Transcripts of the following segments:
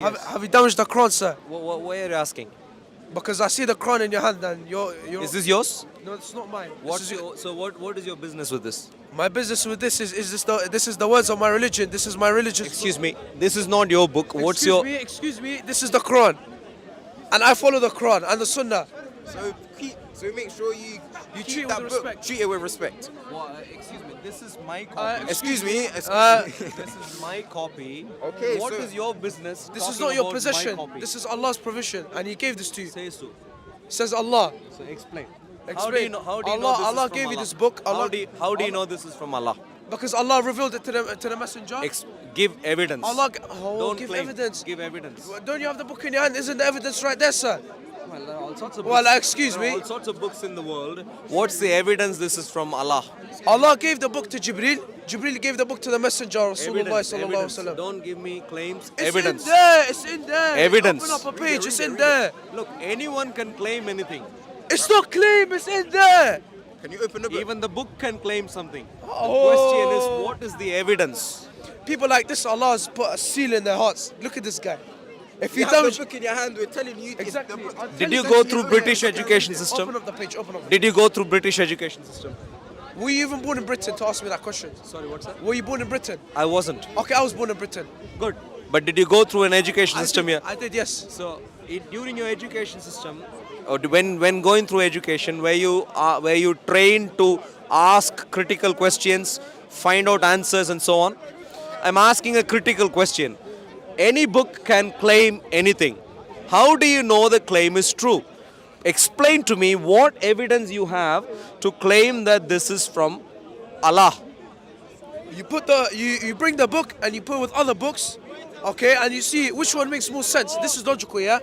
Have you damaged the Quran, sir? Why are you asking? Because I see the Quran in your hand and you're... Is this yours? No, it's not mine. What is your business with this? My business with this is this is the words of my religion. This is my religious... Excuse me, this is not your book. What's your... Excuse me, this is the Quran. And I follow the Quran and the Sunnah. So make sure you Treat treat it that with book, respect. treat it with respect. Excuse me, this is my copy. Excuse me. This is my copy. Okay, What so- is your business? This is talking not your about my possession. copy? This is Allah's provision and He gave this to you. Say so. Says Allah. So explain. Explain. How do you know this is Allah from gave you Allah? this book. How do you know this is from Allah? Because Allah revealed it to the messenger. Give evidence. Don't give claim. evidence. Give evidence. Don't you have the book in your hand? Isn't the evidence right there, sir? Well, there are all sorts of Well, books. excuse There are me. all sorts of books in the world. What's the evidence this is from Allah? Allah gave the book to Jibril. Jibril gave the book to the messenger, Rasulullah Evidence. sallallahu alaihi wasallam. Don't give me claims. It's Evidence. in there. It's in there. Evidence. Open up a page. It's in there. Look, anyone can claim anything. It's not claim. It's in there. Can you open the book? Even the book can claim something. The Oh. question is, what is the evidence? People like this, Allah has put a seal in their hearts. Look at this guy. If You you have the don't... book in your hand. We're telling you. it's Exactly. The book. I'll Did tell you this go to through you. British education Open system? up the page. Open up the page. Did you go through British education system? Were you even born in Britain to ask me that question? Sorry, what's that? Were you born in Britain? I wasn't. Okay, I was born in Britain. Good. But did you go through an education system here? I did, yes. So, during your education system, or when going through education, were you trained to ask critical questions, find out answers, and so on? I'm asking a critical question. Any book can claim anything. How do you know the claim is true? Explain to me what evidence you have to claim that this is from Allah. You put you bring the book and you put it with other books, okay, and you see which one makes more sense. This is logical, yeah.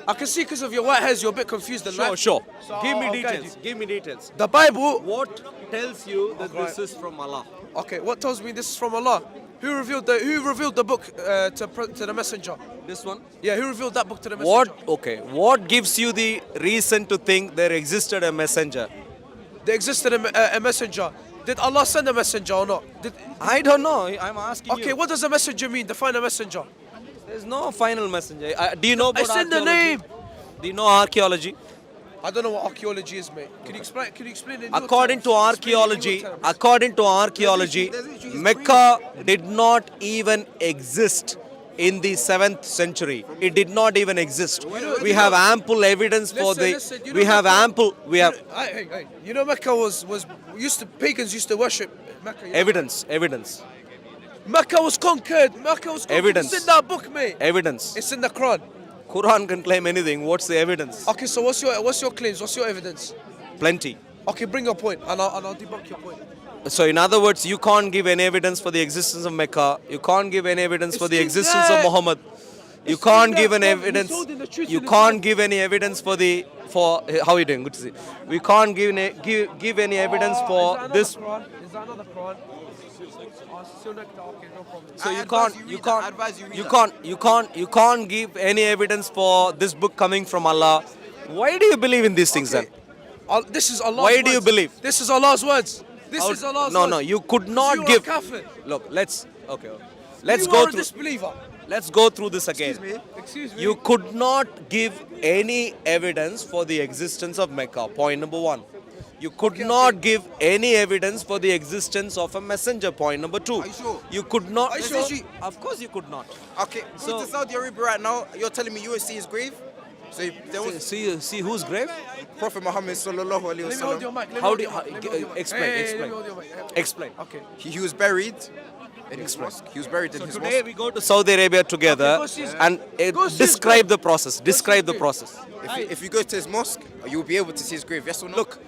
I can see because of your white hairs, you're a bit confused. And Sure. So Give me I'll guide details. Give me details. The Bible. What tells you that Okay. this is from Allah? Okay, what tells me this is from Allah? Who revealed the book to the messenger? This one? Yeah, who revealed that book to the messenger? What gives you the reason to think there existed a messenger? There existed a messenger. Did Allah send a messenger or not? I don't know. I'm asking you. Okay, what does a messenger mean? Define a messenger. There's no final messenger. Do you know about It's in the archaeology? name. Do you know archaeology? I don't know what archaeology is, mate. Can you explain it? in your According terms? to Explain it in your archaeology, There's Mecca did not even exist in the 7th century. It did not even exist. We have ample evidence for Listen, you know we have Mecca- ample. We have Hey. You know Mecca was pagans used to worship Mecca. You know? evidence. Mecca was conquered. Evidence. It's in that book, mate. Evidence. It's in the Quran. Quran can claim anything. What's the evidence? Okay, so what's your claims? What's your evidence? Plenty. Okay, bring your point, and I'll debunk your point. So in other words, you can't give any evidence for the existence of Mecca. You can't give any evidence for It's the in existence there. of Muhammad. You It's can't in give there, any bro. He's evidence. holding the truth You in his can't hand. give any evidence for how are you doing? Good to see. We can't give any evidence for this. Is that another Quran? Oh, it's still next to- okay, no problem. So I you advise can't you you read can't that. I advise you read you that. can't you can't give any evidence for this book coming from Allah. Why do you believe in these things Okay. then? This is Allah's Why words. do you believe? This is Allah's words. This How- is Allah's no, words. no, you could not You are give. a kafir. Look, let's Let's You go are a through. disbeliever. Let's go through this again. Excuse me. You could not give any evidence for the existence of Mecca. Point number one. You could not give any evidence for the existence of a messenger. Point number two. Are you sure? You could not. Are you sure? Of course you could not. Okay, go to Saudi Arabia right now. You're telling me you will see his grave? So there was See whose grave? Prophet Muhammad sallallahu alaihi Let me hold your wasallam. mic. Let me How hold do your you- mic, let me hold your mic. explain, Hey, explain. let me hold your mic. Explain. Okay. He was buried in his mosque. He was buried in So his today mosque. we go to Saudi Arabia together Okay, go see his- and go see his describe grave. the process. Describe the grave. process. If you go to his mosque, you'll be able to see his grave. Yes or no? Look,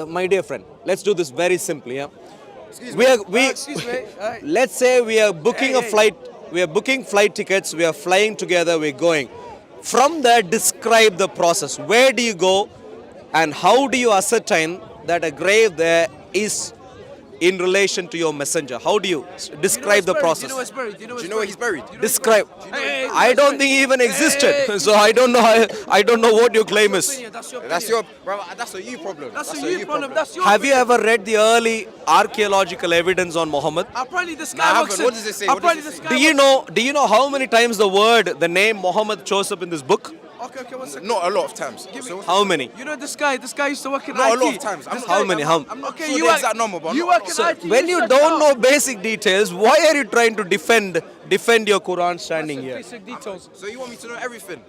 my dear friend, let's do this very simply. Yeah? Excuse We me. are we. Excuse me. Alright. Let's say we are booking a Hey. flight. We are booking flight tickets. We are flying together. We're going. From there, describe the process. Where do you go, and how do you ascertain that a grave there is in relation to your messenger? How do you describe the process? Do you know where it's buried? Do you know where he's buried? Describe. Hey, I don't think he even existed, so I don't know. I don't know what your claim is. That's your That's your, brother. That's a you problem. That's a you problem. That's your Have you ever read the early archaeological evidence on Muhammad? Apparently this Nah, I guy haven't. works What does it say? What Apparently does it this say? guy Do you know how many times the name Muhammad shows up in this book? Okay, one second. Not a lot of times. So, How many? You know this guy used to work in not IT. a lot of times. I'm This not- How guy- many? How? I'm not Okay, sure you the work- exact number, but you not- work in So IT. when you search don't out. know basic details, why are you trying to defend your Quran standing here? Basic details. So you want me to know everything?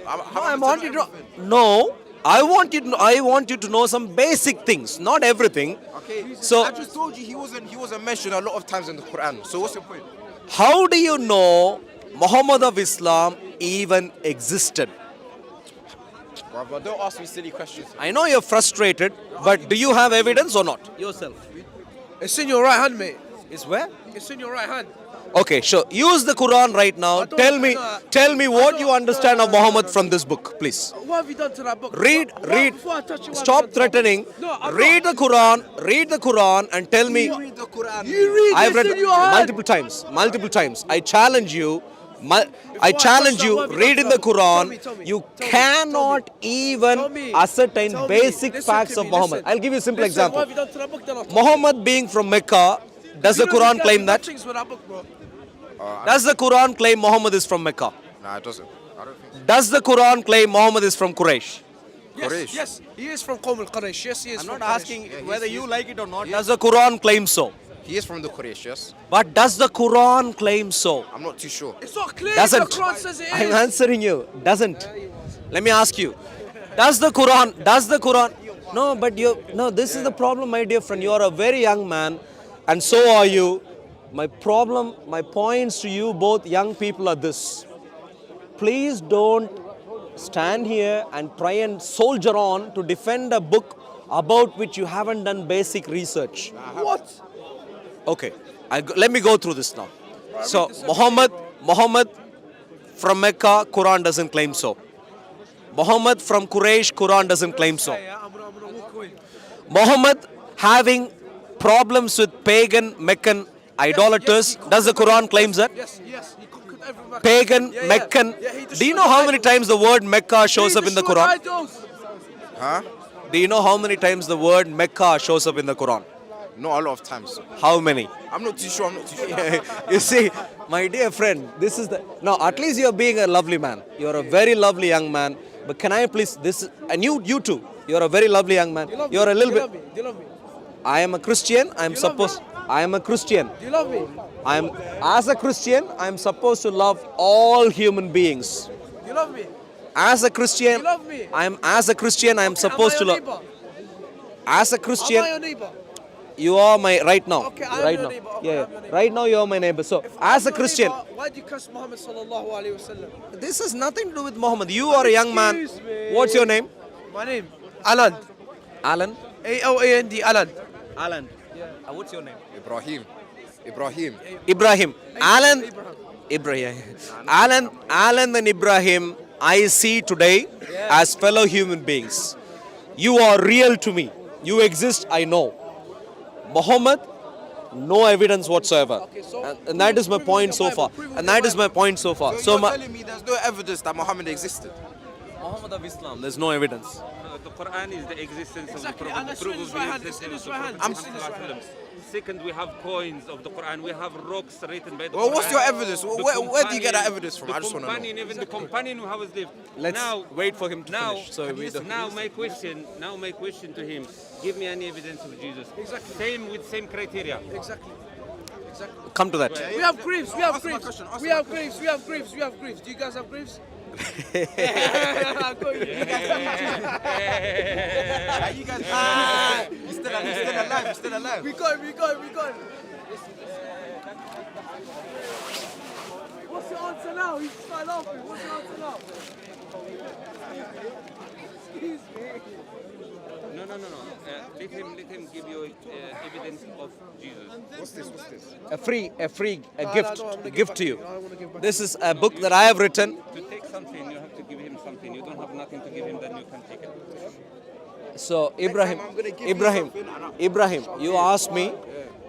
I want you to no. I want you to know some basic things, not everything. Okay. So- I just told you he wasn't mentioned a lot of times in the Quran. So what's your point? How do you know Muhammad of Islam even existed? Brother, don't ask me silly questions. I know you're frustrated, but do you have evidence or not? Yourself. It's in your right hand, mate. It's where? It's in your right hand. Okay, sure. Use the Quran right now. don't- Tell me what you understand of Muhammad from this book, please. What have you done to that book? Read. Before I touch you, what have Stop you done to that threatening. book? No, I'm Read not. the Quran and tell me. You read the Quran. You read I've this read in your hand. multiple times. I challenge you. I I challenge touch you. that, what have you Read done in the to that book? Quran. Tell me, You tell me, cannot even Tell me, ascertain tell me, basic listen facts to of me, Muhammad. listen. I'll give you a simple Listen, example. What have you done to that book? Then I'll talk. Muhammad being from Mecca, does the You know Quran this guy claim did that? things with that book, bro. Does the Quran claim Muhammad is from Mecca? Nah, it doesn't. I don't think so. Does the Quran claim Muhammad is from Quraysh? Quraysh. Yes, he is from Qawm al-Quraysh. Yes, he is I'm from not Quraysh. asking Yeah, whether he's- you he's- like it or not. Does the Quran claim so? He is from the Quraysh, yes. But does the Quran claim so? I'm not too sure. It's not clear. Doesn't. The Quran says it I'm is. answering you. Doesn't. Let me ask you. Does the Quran? No, but this is the problem, my dear friend. You are a very young man, and so are you. My points to you both young people are this. Please don't stand here and try and soldier on to defend a book about which you haven't done basic research. What? Okay, let me go through this now. So Muhammad from Mecca, Quran doesn't claim so. Muhammad from Quraysh, Quran doesn't claim so. Yeah, I'm gonna walk away. Muhammad having problems with pagan Meccan idolaters, Yes, does the Quran claims that? Yes, he conquered every Mecca. Pagan Yeah, Meccan. Yeah, he Do you destroyed know how many idols. times the word Mecca shows He up in the destroyed Quran? idols. Huh? Do you know how many times the word Mecca shows up in the Quran? Not a lot of times. How many? I'm not too sure. I'm not too sure. You see, my dear friend, this is the no. At least you're being a lovely man. You're a very lovely young man. But can I please and you too. You're a very lovely young man. Do you love You're me? a little Do you bit. love me? Do you love me? I am a Christian. I am a Christian. Do you love me? As a Christian, I'm supposed to love all human beings. Do you love me? As a Christian, You love me? as a Christian, I'm supposed to Am I love. your neighbor? As a Am I Christian, your neighbor? you are my right now. Okay, I'm right your now. neighbor. Okay, Yeah, I'm your neighbor. right now you are my neighbor. So, If as I'm a your Christian, neighbor, why do you curse Muhammad sallallahu alaihi wasallam? this has nothing to do with Muhammad. You are a young man. Excuse me. What's your name? My name? Alan. Alan. A-L-A-N-D. Alan. Alan. What's your name? Ibrahim. Ibrahim. Alan. Ibrahim. Alan and Ibrahim, I see today as fellow human beings. You are real to me. You exist, I know. Muhammad, no evidence whatsoever. Okay, so And that is my prove it point with so the far. Bible, prove it And with that the is my point so far. So So you're telling me there's no evidence that Muhammad existed? Muhammad of Islam, there's no evidence. The Quran is the existence Exactly, of the and Prophet. it's in his right hand, it's in his right hand, it's in his right hand. Second, we have coins of the Quran. We have rocks written by the Well, Quran. what's your evidence? The Where do you get that companion- evidence from? the I just wanna know. companion, even the companion who has lived. Let's now, wait for him to now, finish. So we don't. now my question to him: give me any evidence of Jesus. Exactly. Same with same criteria. Exactly. Come to that. We have graves. We have Ask my graves. question, ask We my have graves. We have graves. We have graves. Do you guys have graves? Go, you You guys, you're still alive. We got him. We got him. We got him. What's your answer now? He's started laughing. What's your answer now? Excuse me. No. Let him give you evidence of Jesus. What's this? A free No, gift, no, I'm gonna give gift back to you. I wanna give back. This is a book that I have written. To take something, you have to give him something. You don't have nothing to give him, then you can take it. So Ibrahim, I'm gonna give you Ibrahim, something and Ibrahim, you asked me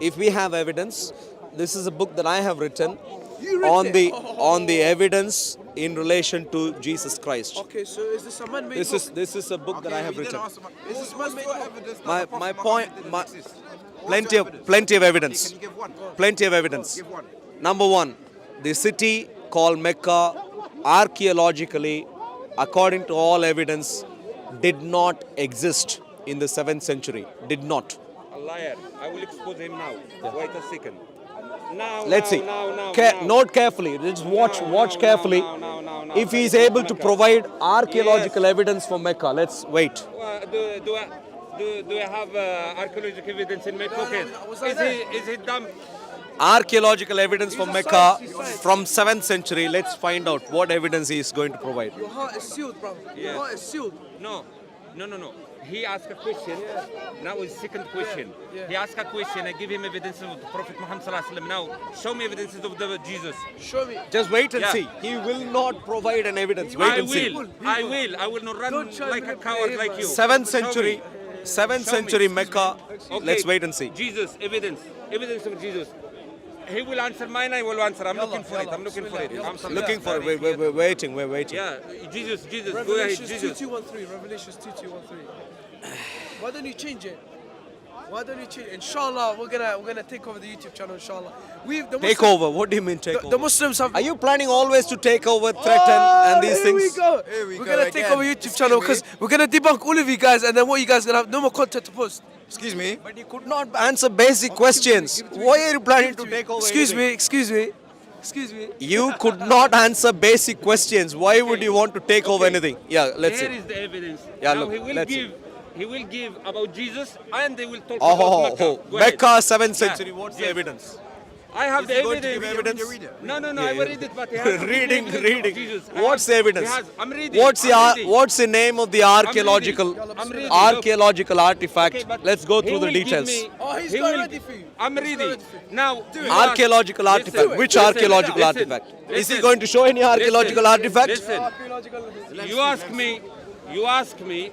if we have evidence, this is a book that I have written You read on it? the on the evidence in relation to Jesus Christ. Okay, so is this a man-made This is a book that I have written. Is this man-made book? My point, plenty of evidence. Can you give one? Plenty of evidence. Give one. Number one, the city called Mecca, archaeologically, according to all evidence, did not exist in the 7th century. Did not. A liar. I will expose him now. Wait a second. Now, Let's see. now. Note carefully. Just watch carefully. Now. If he is able to provide archaeological evidence for Mecca, let's wait. Do I have archaeological evidence in my pocket? was I there? Is he dumb? Archaeological evidence for Mecca from 7th century. Let's find out what evidence he is going to provide. Your heart is sealed, bro. Your Yes. heart is sealed. No. He asked a question. Now his second question. Yeah. He asked a question. I give him evidence of the Prophet Muhammad sallallahu alaihi wasallam. Now show me evidences of the Jesus. Show me. Just wait and Yeah. see. He will not provide an evidence. Wait I and see. will. I will not run Don't try like to a coward manipulate like him, you. 7th Show century, me. 7th Show me. century Mecca. Okay. Let's wait and see. Jesus, evidence of Jesus. He will answer mine, I will answer. I'm looking for it. I'm looking for it. I'm sorry. Looking for it. We're waiting. We're waiting. Yeah, Jesus, go ahead, Revelations Jesus. 2213. Revelations 2213. Why don't you change it? Why don't you change it? Inshallah, we're gonna take over the YouTube channel. Inshallah, the Take over. What do you mean take The over? Muslims have. Are you planning always to take over, threaten, and these Here things? we go. we We're go gonna take again. over YouTube Excuse channel me. because we're gonna debunk all of you guys, and then what you guys gonna have no more content to post. Excuse me. But you could not answer basic questions. give it to me. Why are you planning Give it to to me. take over? Excuse me. anything? Excuse me. You could not answer basic questions. Why would you want to take over anything? Yeah, let's Here see. is the evidence. Yeah, now look, let's see. he will give about Jesus and they will talk Oh, about Mecca. Go ahead. Mecca, 7th century. Yeah. What's the Yes. evidence? I have Is the he going to evidence. give evidence? Read it. No, Yeah, I will yeah. read it, but he has to give reading, evidence of reading. Jesus. What's the evidence? I'm reading. What's I'm reading. the name of the archaeological I'm reading. archaeological artifact? Okay, but Let's go he through the will give details. me- Oh, he's he got will- ready for you. I'm He's got reading. ready for you. Now, Archaeological listen, artifact. Which listen, archaeological listen, artifact? Is he listen. going to show any archaeological Listen, artifact? Listen, Archaeological. you ask me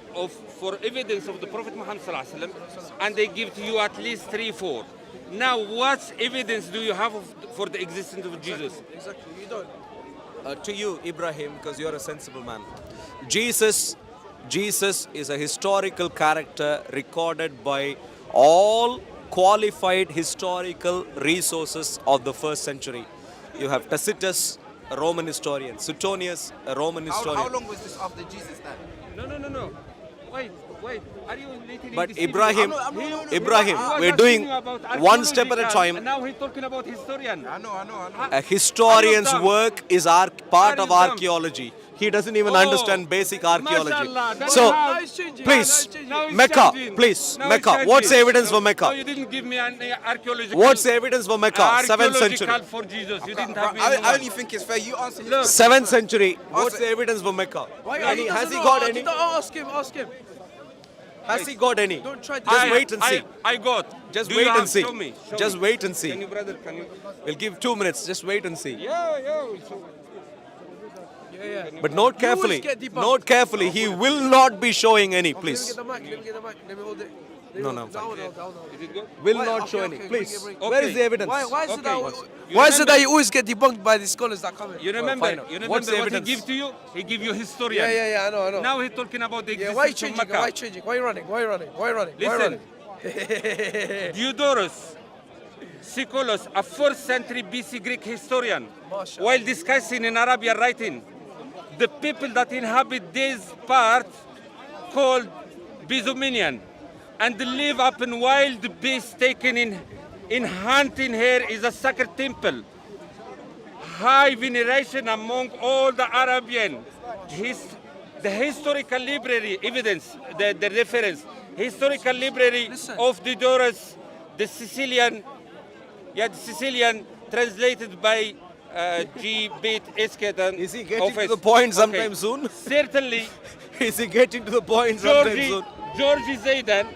for evidence of the Prophet Muhammad sallallahu alaihi wasallam, and they give to you at least 3-4. Now, what evidence do you have for the existence of Jesus? Exactly. You don't. To you, Ibrahim, because you're a sensible man. Jesus is a historical character recorded by all qualified historical resources of the 1st century. You have Tacitus, a Roman historian, Suetonius, a Roman historian. How long was this after Jesus died? No. Wait. Are you literally But deceiving Ibrahim, me? Ibrahim, He was we're asking doing you about one step at a archaeological, time. Now he's talking about historian. I know. A historian's Are you dumb? work is part Are of you dumb? archaeology. He doesn't even Oh, understand basic archaeology. mashallah, that's So, how- Now he's changing. please, Now he's changing. Now he's Mecca, changing. please, Now Mecca. he's What's the changing. evidence for Mecca? No, you didn't give me an archaeological. What's the evidence for Mecca? 7th century. Archaeological for Jesus. You didn't Bro, have me. I only think it's fair. You answer his Look. question 7th first. century. What's Answer- the evidence for Mecca? Why, Has he doesn't got know. any? Ask him. Has he got any? Don't try to. Just wait and see. I got. Just Do wait you and have- see. Show me. Just wait and see. Can you, brother? Can you? We'll give 2 minutes. Just wait and see. Yeah. Yeah. But note You always carefully. get debunked. Note carefully. He will not be showing any, Let me please. get the mic. Let me hold it. No, no, Down. Is it good? Will Why- not okay, show okay, any. bring Please. it, bring it. Where is Okay. the evidence? Why is it Okay. that? You Why is it remember- that you always get debunked by the scholars that come in? You remember? fine. You remember What's the what he evidence? give to you? He give you historian. Yeah. I know. Now he's talking about the Yeah, existence why you of changing? Mecca. Why you changing? Why you running? Listen. Diodorus Siculus, a 4th century BC Greek historian, Mashallah. while discussing in Arabian writing the people that inhabit these parts called Bizuminian and live up in wild beasts taken in hunting here is a sacred temple. High veneration among all the Arabian. The historical library evidence, the reference, historical library Listen. of Diodorus, the Sicilian translated by G. Beit Eskedan. Is he getting to the point sometime soon? Certainly, Is he getting to the point sometime soon? Georgi Zaidan,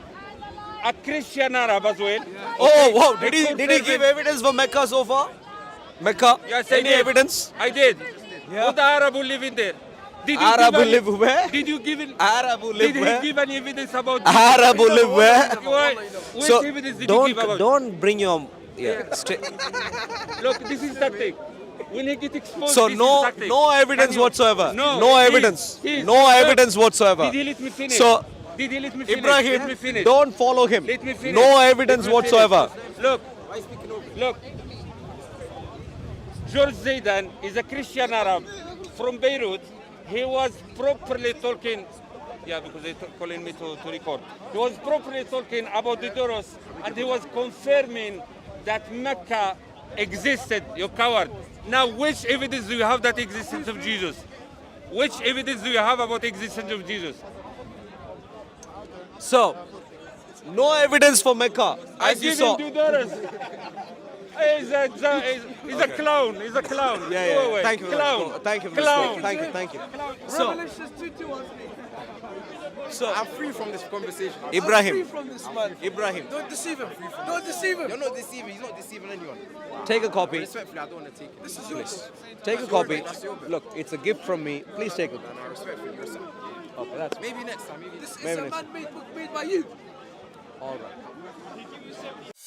a Christian Arab as well. Oh, wow. Did he Confirmed- give evidence for Mecca so far? Mecca? Yes, I Any did. evidence? I did. Yeah. All the Arab who live in there. Did Arab give any- live where? Did you give it? Arab who live Did where? he give any evidence about? Arab who live where? Which So evidence did he give about? don't bring your stay. Look, this is tactic. When he get exposed, So this no is tactic. no evidence Can you- whatsoever. No, No he's- evidence. he's- No look, evidence whatsoever. Did he let me finish? So Did he let me finish? Ibrahim, Let me finish. don't follow him. Let me finish. No evidence Let me finish. whatsoever. Look. George Zaidan is a Christian Arab from Beirut. He was properly talking. Yeah, because they're calling me to record. He was properly talking about the Doros, and he was confirming that Mecca existed. You coward. Now, which evidence do you have that existence of Jesus? Which evidence do you have about existence of Jesus? So no evidence for Mecca, I as you give saw. him the Doros. He's a clown. He's a clown. Yeah, Go yeah. away. Thank you. Clown. Thank you. Clown. Thank you. So, I'm free from this conversation. Ibrahim, from this man. Ibrahim, Don't deceive him. Don't deceive him. You're not deceiving. He's not deceiving anyone. take a copy. Respectfully, I don't want to take it. This is yours. Take a copy. Look, it's a gift from me. Please take it. And I respectfully, you're son. Okay, that's Maybe next time. Maybe This is Maybe a next. man-made book made by you. all right.